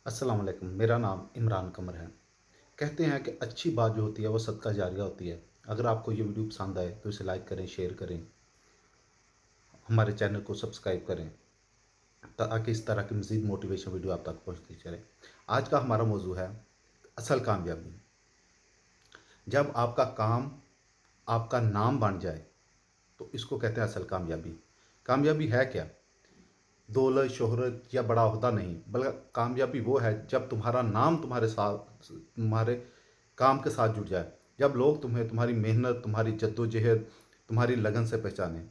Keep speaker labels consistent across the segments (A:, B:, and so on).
A: अस्सलाम वालेकुम। मेरा नाम इमरान कमर है। कहते हैं कि अच्छी बात जो होती है वो सदका जारिया होती है। अगर आपको ये वीडियो पसंद आए तो इसे लाइक करें, शेयर करें, हमारे चैनल को सब्सक्राइब करें ताकि इस तरह की मज़ीद मोटिवेशन वीडियो आप तक पहुँचती चले। आज का हमारा मौजू है असल कामयाबी। जब आपका काम आपका नाम बन जाए तो इसको कहते हैं असल कामयाबी। कामयाबी है क्या? दौलत, शोहरत या बड़ा ओहदा नहीं, बल्कि कामयाबी वो है जब तुम्हारा नाम तुम्हारे साथ, तुम्हारे काम के साथ जुड़ जाए। जब लोग तुम्हें तुम्हारी मेहनत, तुम्हारी जद्दोजहद, तुम्हारी लगन से पहचाने।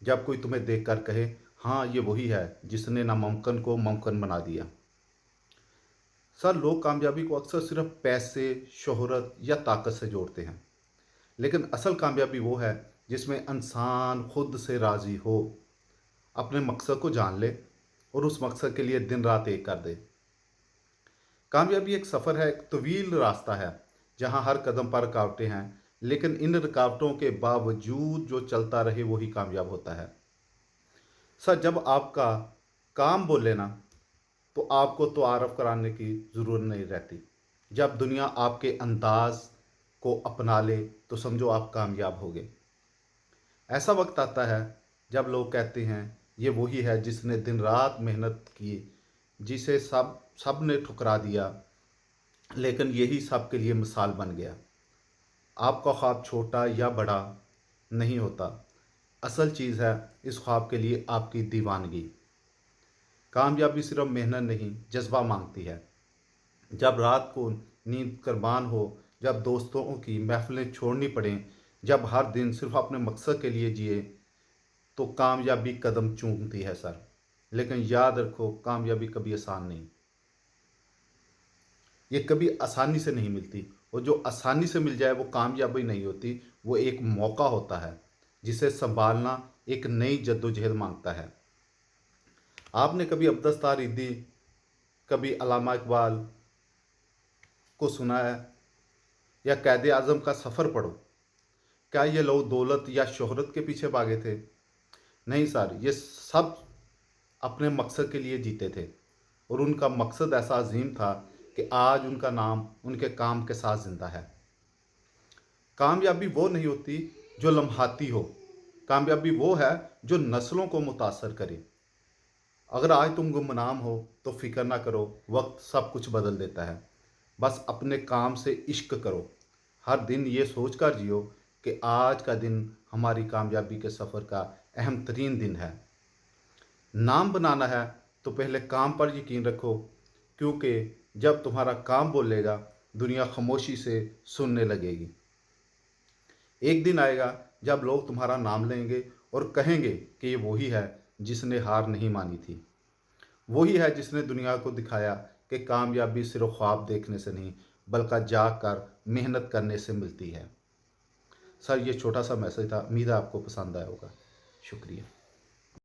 A: जब कोई तुम्हें देखकर कहे, हाँ ये वही है जिसने नामुमकिन को मुमकिन बना दिया। सर, लोग कामयाबी को अक्सर सिर्फ पैसे, शोहरत या ताकत से जोड़ते हैं, लेकिन असल कामयाबी वो है जिसमें इंसान खुद से राज़ी हो, अपने मकसद को जान ले और उस मकसद के लिए दिन रात एक कर दे। कामयाबी एक सफ़र है, एक तवील रास्ता है जहां हर कदम पर रुकावटें हैं, लेकिन इन रुकावटों के बावजूद जो चलता रहे वही कामयाब होता है। सर, जब आपका काम बोले ना तो आपको तो आरफ कराने की ज़रूरत नहीं रहती। जब दुनिया आपके अंदाज को अपना ले तो समझो आप कामयाब हो गए। ऐसा वक्त आता है जब लोग कहते हैं ये वही है जिसने दिन रात मेहनत की, जिसे सब सब ने ठुकरा दिया, लेकिन यही सब के लिए मिसाल बन गया। आपका ख्वाब छोटा या बड़ा नहीं होता, असल चीज़ है इस ख्वाब के लिए आपकी दीवानगी। कामयाबी सिर्फ मेहनत नहीं, जज्बा मांगती है। जब रात को नींद कुर्बान हो, जब दोस्तों की महफिलें छोड़नी पड़ें, जब हर दिन सिर्फ अपने मकसद के लिए जिए, तो कामयाबी कदम चूमती है सर। लेकिन याद रखो, कामयाबी कभी आसान नहीं, ये कभी आसानी से नहीं मिलती। और जो आसानी से मिल जाए वो कामयाबी नहीं होती, वो एक मौका होता है जिसे संभालना एक नई जद्दोजहद मांगता है। आपने कभी अब्दस तारीदी, कभी अल्लामा इकबाल को सुना है या कैद आज़म का सफ़र पढ़ो? क्या ये लोग दौलत या शोहरत के पीछे भागे थे? नहीं सर, ये सब अपने मकसद के लिए जीते थे और उनका मकसद ऐसा अजीम था कि आज उनका नाम उनके काम के साथ ज़िंदा है। कामयाबी वो नहीं होती जो लम्हाती हो, कामयाबी वो है जो नस्लों को मुतासर करे। अगर आज तुम गुमनाम हो तो फिक्र ना करो, वक्त सब कुछ बदल देता है। बस अपने काम से इश्क करो, हर दिन ये सोच कर जियो कि आज का दिन हमारी कामयाबी के सफ़र का अहम तरीन दिन है। नाम बनाना है तो पहले काम पर यकीन रखो, क्योंकि जब तुम्हारा काम बोलेगा दुनिया खामोशी से सुनने लगेगी। एक दिन आएगा जब लोग तुम्हारा नाम लेंगे और कहेंगे कि ये वही है जिसने हार नहीं मानी थी, वही है जिसने दुनिया को दिखाया कि कामयाबी सिर्फ ख्वाब देखने से नहीं, बल्कि जाग कर मेहनत करने से मिलती है। सर, ये छोटा सा मैसेज था, उम्मीद है आपको पसंद आया होगा। शुक्रिया।